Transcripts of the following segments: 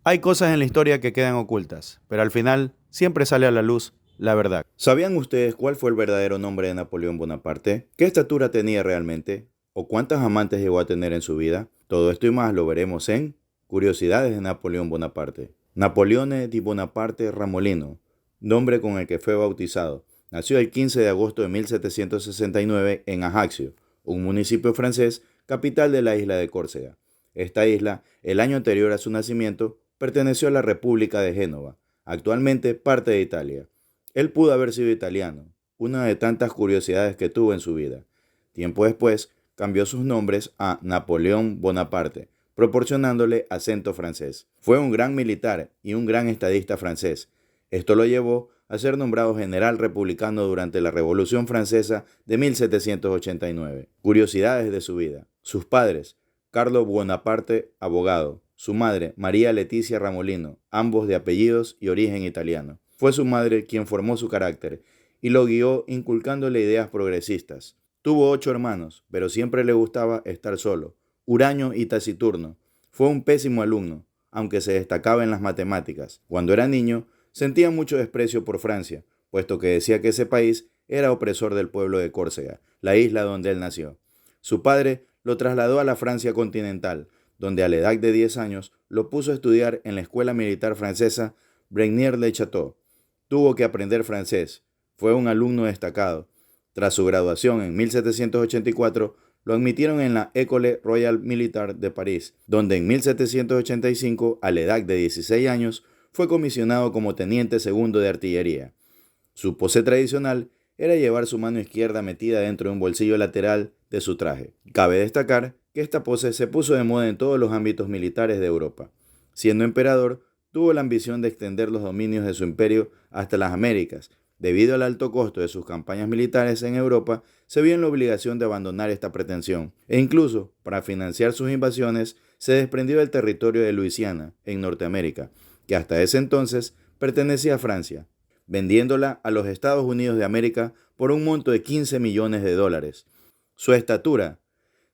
Hay cosas en la historia que quedan ocultas, pero al final siempre sale a la luz la verdad. ¿Sabían ustedes cuál fue el verdadero nombre de Napoleón Bonaparte? ¿Qué estatura tenía realmente? ¿O cuántas amantes llegó a tener en su vida? Todo esto y más lo veremos en Curiosidades de Napoleón Bonaparte. Napoleone di Bonaparte Ramolino, nombre con el que fue bautizado. Nació el 15 de agosto de 1769 en Ajaccio, un municipio francés, capital de la isla de Córcega. Esta isla, el año anterior a su nacimiento, perteneció a la República de Génova, actualmente parte de Italia. Él pudo haber sido italiano, una de tantas curiosidades que tuvo en su vida. Tiempo después, cambió sus nombres a Napoleón Bonaparte, proporcionándole acento francés. Fue un gran militar y un gran estadista francés. Esto lo llevó a ser nombrado general republicano durante la Revolución Francesa de 1789. Curiosidades de su vida. Sus padres, Carlo Bonaparte, abogado. Su madre, María Leticia Ramolino, ambos de apellidos y origen italiano. Fue su madre quien formó su carácter y lo guió inculcándole ideas progresistas. Tuvo 8 hermanos, pero siempre le gustaba estar solo, huraño y taciturno. Fue un pésimo alumno, aunque se destacaba en las matemáticas. Cuando era niño, sentía mucho desprecio por Francia, puesto que decía que ese país era opresor del pueblo de Córcega, la isla donde él nació. Su padre lo trasladó a la Francia continental, donde a la edad de 10 años lo puso a estudiar en la escuela militar francesa Brenier-le-Château. Tuvo que aprender francés. Fue un alumno destacado. Tras su graduación en 1784, lo admitieron en la École Royale Militaire de París, donde en 1785, a la edad de 16 años, fue comisionado como teniente segundo de artillería. Su pose tradicional era llevar su mano izquierda metida dentro de un bolsillo lateral de su traje. Cabe destacar que esta pose se puso de moda en todos los ámbitos militares de Europa. Siendo emperador, tuvo la ambición de extender los dominios de su imperio hasta las Américas. Debido al alto costo de sus campañas militares en Europa, se vio en la obligación de abandonar esta pretensión, e incluso, para financiar sus invasiones, se desprendió del territorio de Luisiana, en Norteamérica, que hasta ese entonces pertenecía a Francia, vendiéndola a los Estados Unidos de América por un monto de 15 millones de dólares. Su estatura.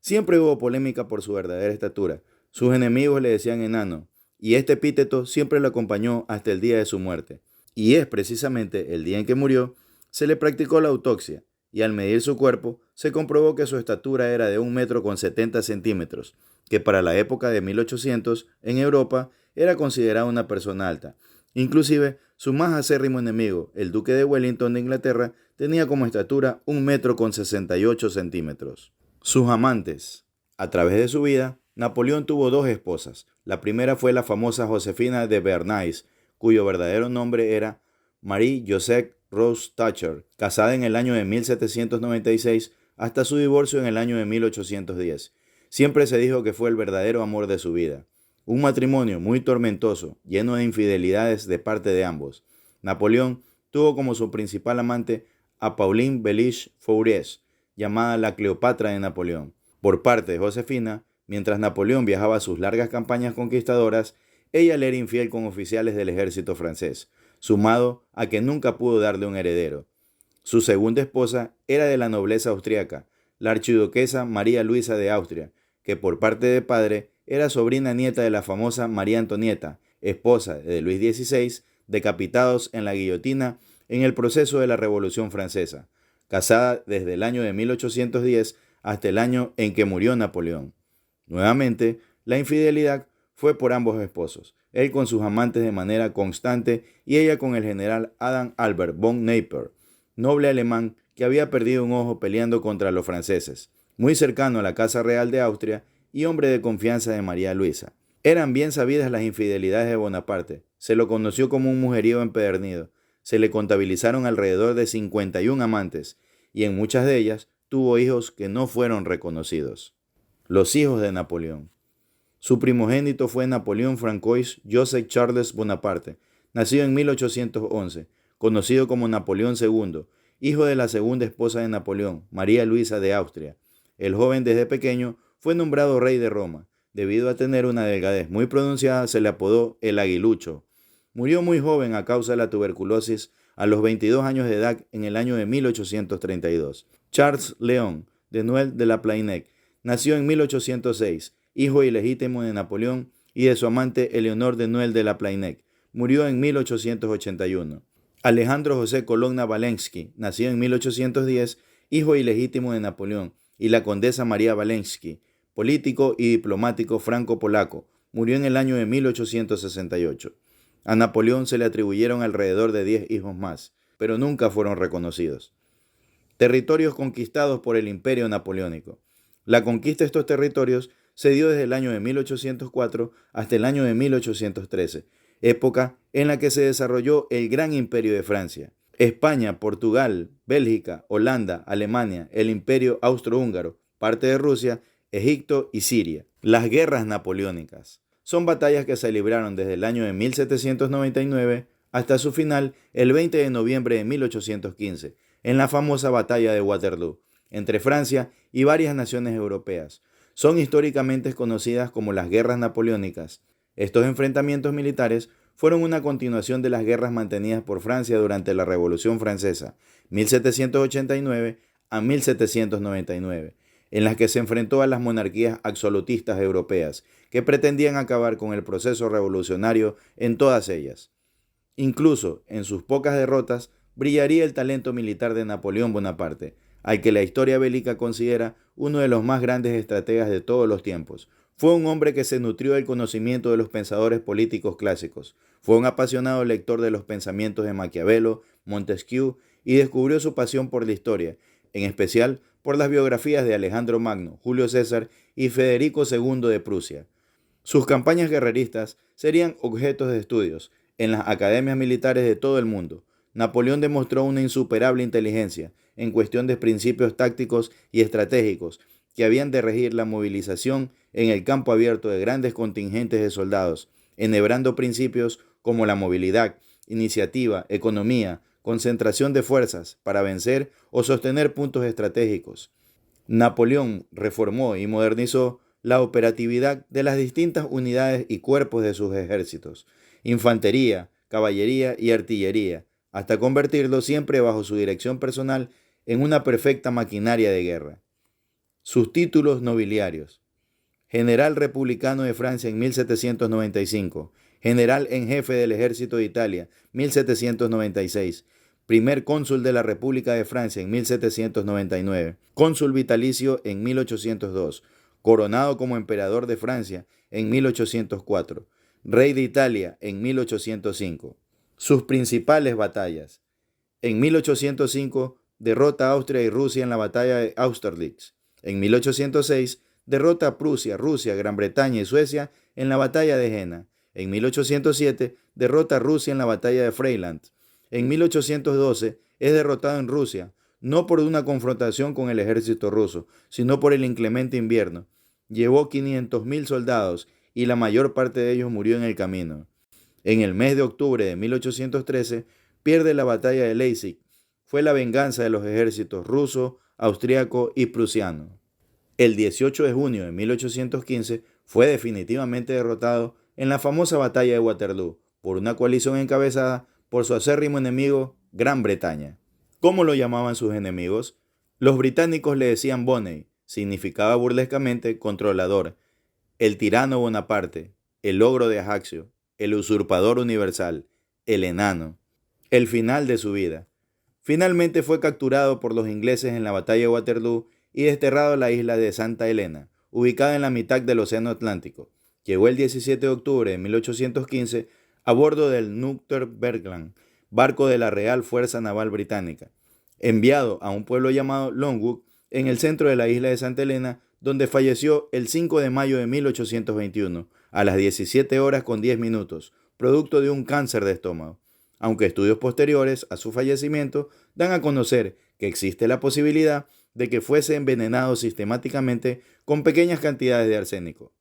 Siempre hubo polémica por su verdadera estatura. Sus enemigos le decían enano, y este epíteto siempre lo acompañó hasta el día de su muerte. Y es precisamente el día en que murió, se le practicó la autopsia, y al medir su cuerpo, se comprobó que su estatura era de 1,70 m, que para la época de 1800, en Europa, era considerada una persona alta. Inclusive, su más acérrimo enemigo, el duque de Wellington de Inglaterra, tenía como estatura 1,68 m. Sus amantes. A través de su vida, Napoleón tuvo dos esposas. La primera fue la famosa Josefina de Bernays, cuyo verdadero nombre era Marie Joseph Rose Thatcher, casada en el año de 1796 hasta su divorcio en el año de 1810. Siempre se dijo que fue el verdadero amor de su vida. Un matrimonio muy tormentoso, lleno de infidelidades de parte de ambos. Napoleón tuvo como su principal amante a Pauline Beliche Fourès, llamada la Cleopatra de Napoleón. Por parte de Josefina, mientras Napoleón viajaba a sus largas campañas conquistadoras, ella le era infiel con oficiales del ejército francés, sumado a que nunca pudo darle un heredero. Su segunda esposa era de la nobleza austriaca, la archiduquesa María Luisa de Austria, que por parte de padre era sobrina nieta de la famosa María Antonieta, esposa de Luis XVI, decapitados en la guillotina en el proceso de la Revolución Francesa, casada desde el año de 1810 hasta el año en que murió Napoleón. Nuevamente, la infidelidad fue por ambos esposos, él con sus amantes de manera constante y ella con el general Adam Albert von Neipper, noble alemán que había perdido un ojo peleando contra los franceses, muy cercano a la Casa Real de Austria y hombre de confianza de María Luisa. Eran bien sabidas las infidelidades de Bonaparte, se lo conoció como un mujeriego empedernido, se le contabilizaron alrededor de 51 amantes, y en muchas de ellas tuvo hijos que no fueron reconocidos. Los hijos de Napoleón. Su primogénito fue Napoleón Francois Joseph Charles Bonaparte, nacido en 1811, conocido como Napoleón II, hijo de la segunda esposa de Napoleón, María Luisa de Austria. El joven desde pequeño fue nombrado rey de Roma. Debido a tener una delgadez muy pronunciada, se le apodó el Aguilucho. Murió muy joven a causa de la tuberculosis a los 22 años de edad en el año de 1832. Charles Léon de Noël de la Plainec nació en 1806, hijo ilegítimo de Napoleón y de su amante Eleonor de Noël de la Plainec. Murió en 1881. Alejandro José Colonna Walensky, nacido en 1810, hijo ilegítimo de Napoleón, y la condesa María Walensky, político y diplomático franco-polaco, murió en el año de 1868. A Napoleón se le atribuyeron alrededor de 10 hijos más, pero nunca fueron reconocidos. Territorios conquistados por el Imperio Napoleónico. La conquista de estos territorios se dio desde el año de 1804 hasta el año de 1813, época en la que se desarrolló el Gran Imperio de Francia. España, Portugal, Bélgica, Holanda, Alemania, el Imperio Austrohúngaro, parte de Rusia, Egipto y Siria. Las guerras napoleónicas son batallas que se libraron desde el año de 1799 hasta su final el 20 de noviembre de 1815, en la famosa batalla de Waterloo, entre Francia y varias naciones europeas. Son históricamente conocidas como las guerras napoleónicas. Estos enfrentamientos militares fueron una continuación de las guerras mantenidas por Francia durante la Revolución Francesa, 1789 a 1799, en las que se enfrentó a las monarquías absolutistas europeas, que pretendían acabar con el proceso revolucionario en todas ellas. Incluso en sus pocas derrotas, brillaría el talento militar de Napoleón Bonaparte, al que la historia bélica considera uno de los más grandes estrategas de todos los tiempos. Fue un hombre que se nutrió del conocimiento de los pensadores políticos clásicos. Fue un apasionado lector de los pensamientos de Maquiavelo, Montesquieu y descubrió su pasión por la historia, en especial por las biografías de Alejandro Magno, Julio César y Federico II de Prusia. Sus campañas guerreristas serían objetos de estudios en las academias militares de todo el mundo. Napoleón demostró una insuperable inteligencia en cuestión de principios tácticos y estratégicos que habían de regir la movilización en el campo abierto de grandes contingentes de soldados, enhebrando principios como la movilidad, iniciativa, economía, concentración de fuerzas para vencer o sostener puntos estratégicos. Napoleón reformó y modernizó la operatividad de las distintas unidades y cuerpos de sus ejércitos, infantería, caballería y artillería, hasta convertirlo siempre bajo su dirección personal en una perfecta maquinaria de guerra. Sus títulos nobiliarios: General republicano de Francia en 1795, General en jefe del ejército de Italia, 1796, Primer cónsul de la República de Francia en 1799, cónsul vitalicio en 1802, coronado como emperador de Francia en 1804, rey de Italia en 1805. Sus principales batallas: en 1805 derrota a Austria y Rusia en la batalla de Austerlitz. En 1806 derrota a Prusia, Rusia, Gran Bretaña y Suecia en la batalla de Jena. En 1807 derrota a Rusia en la batalla de Freyland. En 1812 es derrotado en Rusia, no por una confrontación con el ejército ruso, sino por el inclemente invierno. Llevó 500.000 soldados y la mayor parte de ellos murió en el camino. En el mes de octubre de 1813 pierde la batalla de Leipzig. Fue la venganza de los ejércitos ruso, austriaco y prusiano. El 18 de junio de 1815 fue definitivamente derrotado en la famosa batalla de Waterloo por una coalición encabezada por su acérrimo enemigo, Gran Bretaña. ¿Cómo lo llamaban sus enemigos? Los británicos le decían Boney, significaba burlescamente controlador, el tirano Bonaparte, el ogro de Ajaccio, el usurpador universal, el enano. El final de su vida. Finalmente fue capturado por los ingleses en la batalla de Waterloo y desterrado a la isla de Santa Helena, ubicada en la mitad del Océano Atlántico. Llegó el 17 de octubre de 1815 a bordo del Northumberland, barco de la Real Fuerza Naval Británica, enviado a un pueblo llamado Longwood, en el centro de la isla de Santa Helena, donde falleció el 5 de mayo de 1821, a las 17 horas con 10 minutos, producto de un cáncer de estómago. Aunque estudios posteriores a su fallecimiento dan a conocer que existe la posibilidad de que fuese envenenado sistemáticamente con pequeñas cantidades de arsénico.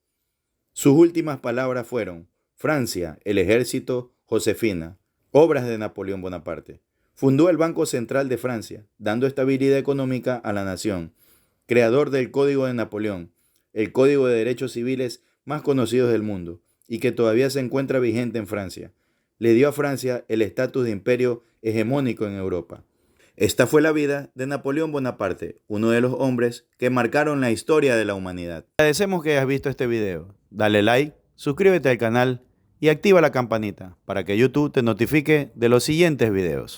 Sus últimas palabras fueron: Francia, el ejército, Josefina. Obras de Napoleón Bonaparte. Fundó el Banco Central de Francia, dando estabilidad económica a la nación. Creador del Código de Napoleón, el código de derechos civiles más conocido del mundo, y que todavía se encuentra vigente en Francia. Le dio a Francia el estatus de imperio hegemónico en Europa. Esta fue la vida de Napoleón Bonaparte, uno de los hombres que marcaron la historia de la humanidad. Agradecemos que hayas visto este video. Dale like, suscríbete al canal y activa la campanita para que YouTube te notifique de los siguientes videos.